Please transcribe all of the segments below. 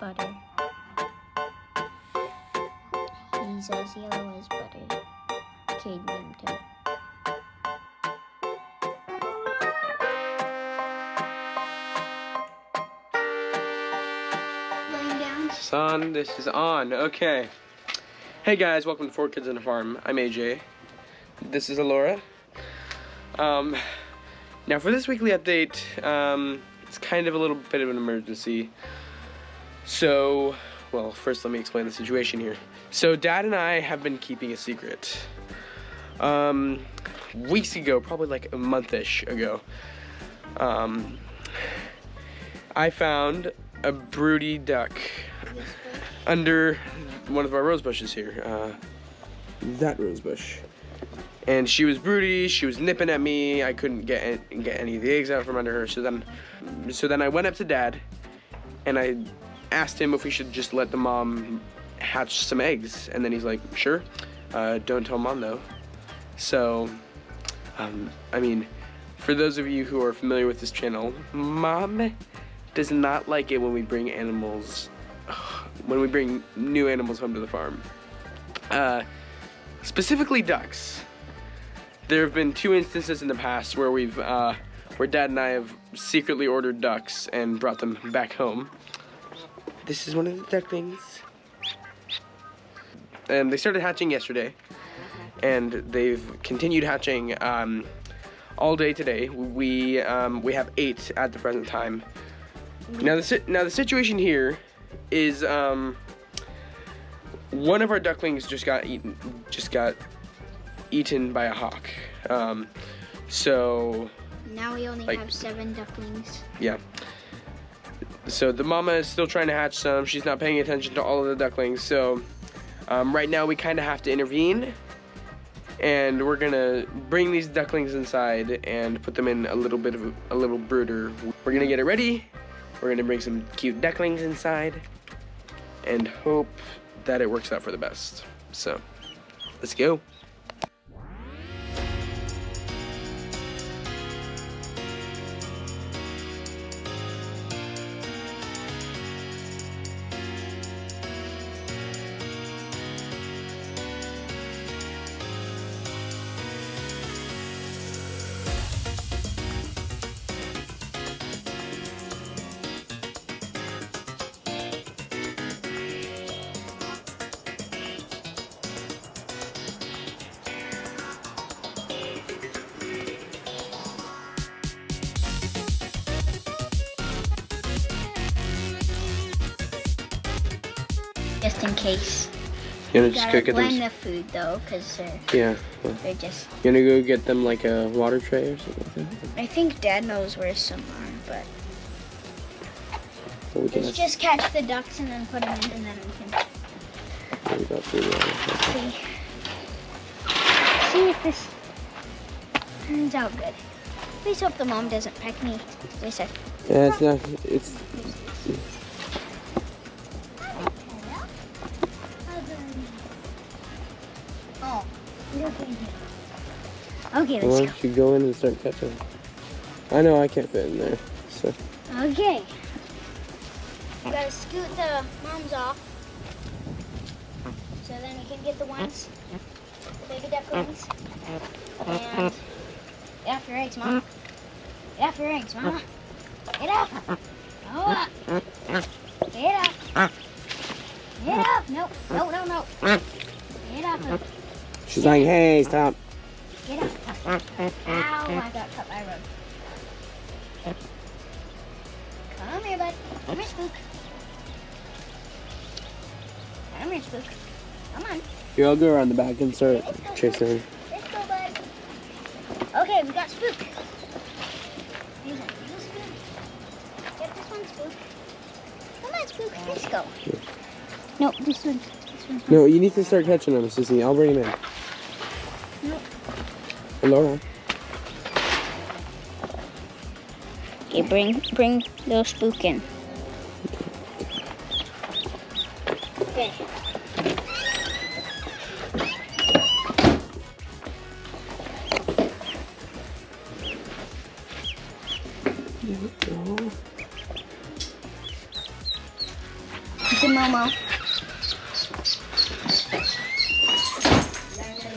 butter. He's as yellow as butter. Cade named him. Son, this is on. Okay. Hey guys, welcome to 4 Kids on a Farm. I'm AJ. This is Alora. Now for this weekly update, it's kind of a little bit of an emergency. So, well, first let me explain the situation here. So Dad and I have been keeping a secret. Weeks ago, probably like a month-ish ago, I found a broody duck under one of our rose bushes here, that rose bush, and she was broody. She was nipping at me. I couldn't get any of the eggs out from under her. So then I went up to Dad, and I asked him if we should just let the mom hatch some eggs, and then he's like, "Sure, don't tell Mom though." So, I mean, for those of you who are familiar with this channel, Mom does not like it when we bring new animals home to the farm. Specifically ducks. There have been 2 instances in the past where where Dad and I have secretly ordered ducks and brought them back home. This is one of the ducklings. And they started hatching yesterday, and they've continued hatching all day today. We have 8 at the present time. Now the situation here is one of our ducklings just got eaten by a hawk. So now we only have 7 ducklings. Yeah. So the mama is still trying to hatch some. She's not paying attention to all of the ducklings. So right now we kind of have to intervene, and we're gonna bring these ducklings inside and put them in a little brooder. We're gonna get it ready. We're gonna bring some cute ducklings inside and hope that it works out for the best. So, let's go. Just in case. You wanna just gotta go get blend them? the food though, because Yeah. they're just. You wanna go get them like a water tray or something like that? I think Dad knows where some are, but Well, we can let's just catch the ducks and then put them in, and then we can see if this turns out good. Please hope the mom doesn't peck me. They said. Yeah, it's not. It's. Oh, okay, Why let's go. don't you go in and start catching? I know I can't fit in there, so. Okay. You gotta scoot the moms off, so then we can get the ones, the baby ducklings. And get off your eggs, Mama. Get off your eggs, Mama. Get up. Go up. Get up. Get up. No. Get up. She's like, hey, stop. Get up. Ow, I got cut by a road. Come here, bud. Come here, Spook. Come here, Spook. Come on. Here, I'll go around the back and start Let's go, chasing. Spook. Let's go, bud. Okay, we got Spook. Here's a little Spook. Get this one, Spook. Come on, Spook. Let's go. Yeah. No, this one. No, you need to start catching them, Sissy. I'll bring them in. No. Laura. Okay, bring little Spook in. Okay. There we go. Here's your Momo.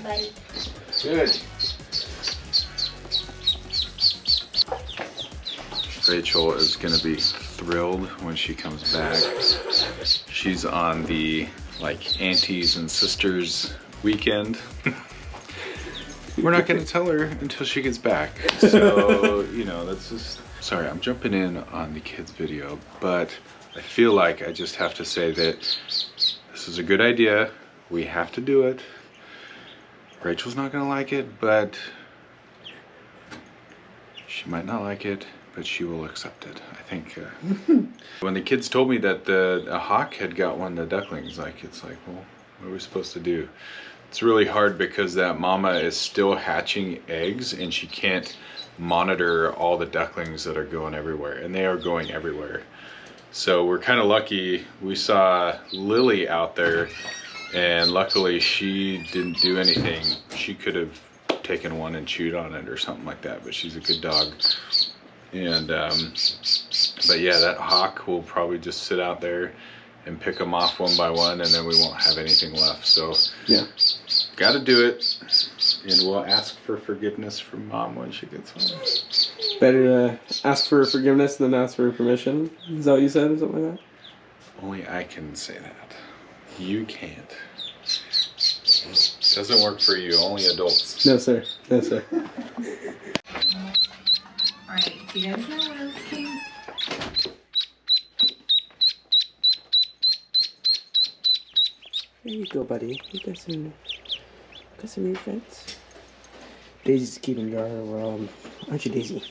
Buddy. Good. Rachel is gonna be thrilled when she comes back. She's on the like aunties and sisters weekend. We're not gonna tell her until she gets back. So, you know, that's just, sorry, I'm jumping in on the kids video, but I feel like I just have to say that this is a good idea. We have to do it. Rachel's not gonna like it, but she might not like it, but she will accept it. I think when the kids told me that a hawk had got one of the ducklings, like, it's like, well, what are we supposed to do? It's really hard because that mama is still hatching eggs and she can't monitor all the ducklings that are going everywhere, and they are going everywhere. So we're kind of lucky. We saw Lily out there, and luckily she didn't do anything. She could have taken one and chewed on it or something like that, but she's a good dog. And but yeah, that hawk will probably just sit out there and pick them off one by one, and then we won't have anything left. So Yeah. Gotta do it, and we'll ask for forgiveness from Mom when she gets home. Better ask for forgiveness than ask for permission. Is that what you said, or something like that? Only I can say that. You can't. Doesn't work for you, only adults. No, sir. No, sir. Alright, do you guys know roasting? There you go, buddy. You got some new friends. Daisy's keeping jar. Aren't you, Daisy?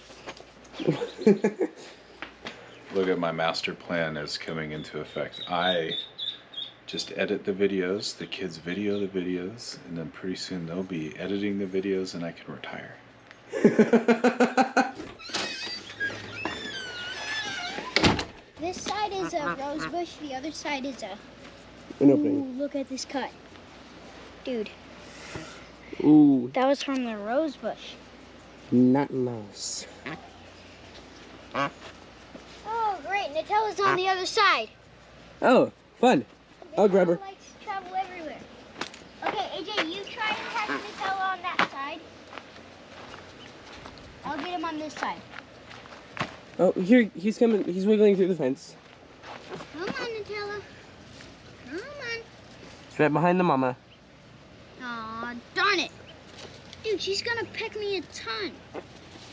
Look at my master plan is coming into effect. I just edit the videos, the kids video the videos, and then pretty soon they'll be editing the videos and I can retire. This side is a rose bush, the other side is a... An Ooh, opening. look at this cut. Dude, Ooh, that was from the rose bush. not nice. Oh, great. Nutella's on the other side. Oh, fun. I'll grab her. Nutella likes to travel everywhere. Okay, AJ, you try and catch Nutella on that side. I'll get him on this side. Oh, here, he's coming. He's wiggling through the fence. Come on, Nutella. Come on. He's right behind the mama. Aw, darn it. Dude, she's gonna peck me a ton.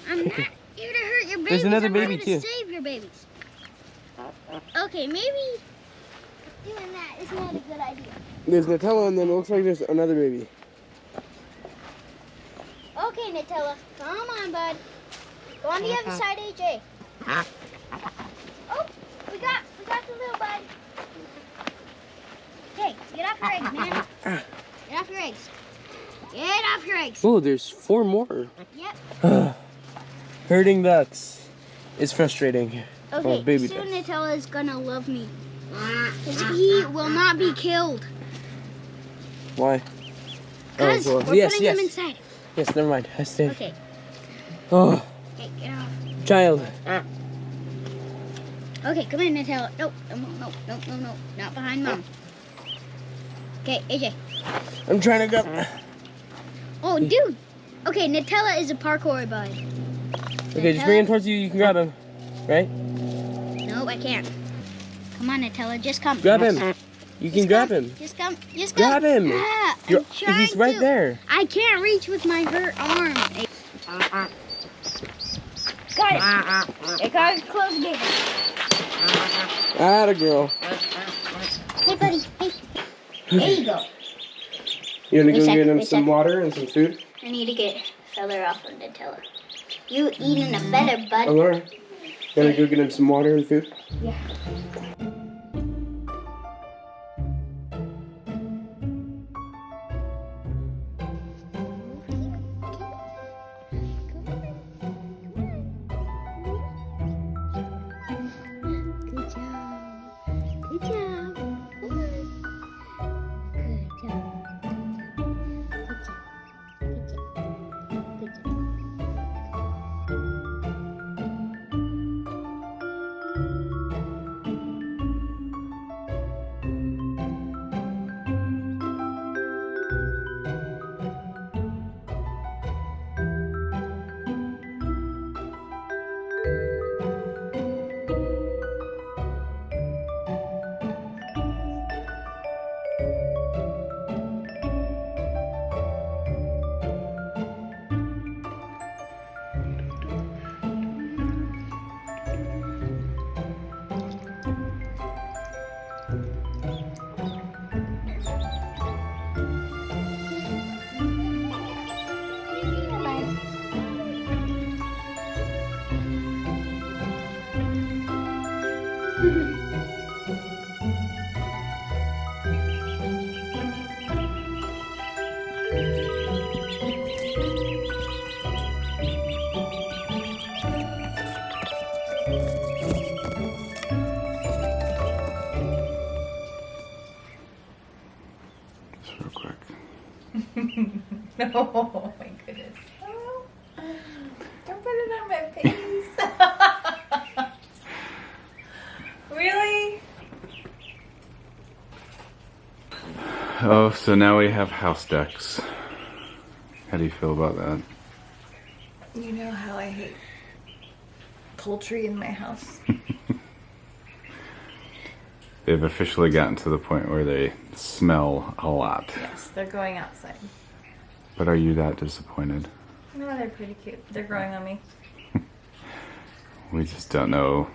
I'm not here to hurt your babies. There's another I'm baby, here to too. save your babies. Okay, maybe doing that is not a good idea. There's Nutella, and then it looks like there's another baby. Okay, Nutella. Come on, bud. Go on the other side, AJ. Oh, we got the little bud. Okay, get off your eggs, man. Get off your eggs. Get off your eggs. Oh, there's 4 more. Yep. Herding ducks is frustrating. Okay, baby soon ducks. Nutella is gonna love me. Because he will not be killed. Why? Because well, we're yes, putting yes. him inside. Yes, never mind. I stay. Okay. Oh, Okay, get off. child. Okay, come in, Nutella. No. Not behind Mom. Okay, AJ. I'm trying to go. Oh, dude. Okay, Nutella is a parkour bud. Okay, just bring him towards you. You can grab him. Right? Nope, I can't. Come on, Nutella. Just come. Grab him. You can grab him. Just come. Just come. Grab him. Ah, You're, I'm trying he's right to. there. I can't reach with my hurt arm. Got it. It got close again. Atta girl. Hey, buddy. Hey. There you go. You want to Wait a go sec, get him wait a some sec. water and some food? I need to get feather off of Nutella. You eating a feather, bud? Laura, you want to go get him some water and food? Yeah. Good job. Good job. Good job. Good job. Just real quick. Oh my goodness. Oh, don't put it on my face. Really? Oh, so now we have house ducks. How do you feel about that? You know how I hate poultry in my house. They've officially gotten to the point where they smell a lot. Yes, they're going outside. But are you that disappointed? No, they're pretty cute. They're growing on me. We just don't know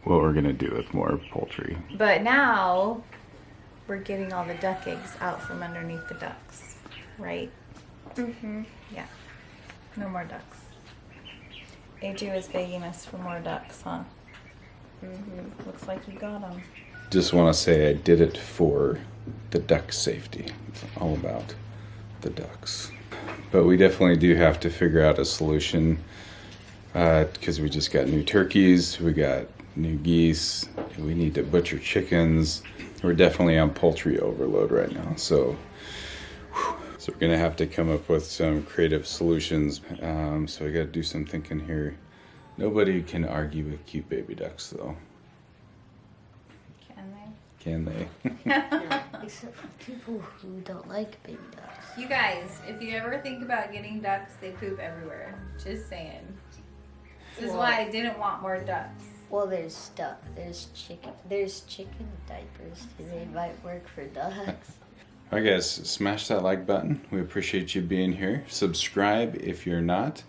what we're gonna do with more poultry. But now we're getting all the duck eggs out from underneath the ducks, right? Mm-hmm. Yeah. No more ducks. AJ was begging us for more ducks, huh? Mm-hmm. Looks like you got them. Just want to say I did it for the duck safety. It's all about the ducks. But we definitely do have to figure out a solution because we just got new turkeys, we got new geese, we need to butcher chickens. We're definitely on poultry overload right now. So we're gonna have to come up with some creative solutions. So we gotta do some thinking here. Nobody can argue with cute baby ducks though. Can they? Except for people who don't like baby ducks. You guys, if you ever think about getting ducks, they poop everywhere. Just saying. This is why I didn't want more ducks. Well, there's stuff. There's chicken. There's chicken diapers. They might work for ducks. Alright guys, smash that like button. We appreciate you being here. Subscribe if you're not.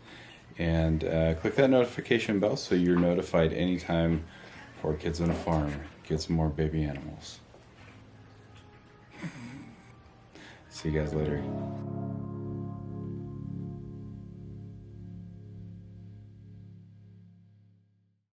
And click that notification bell so you're notified anytime 4Kids on a Farm gets more baby animals. See you guys later.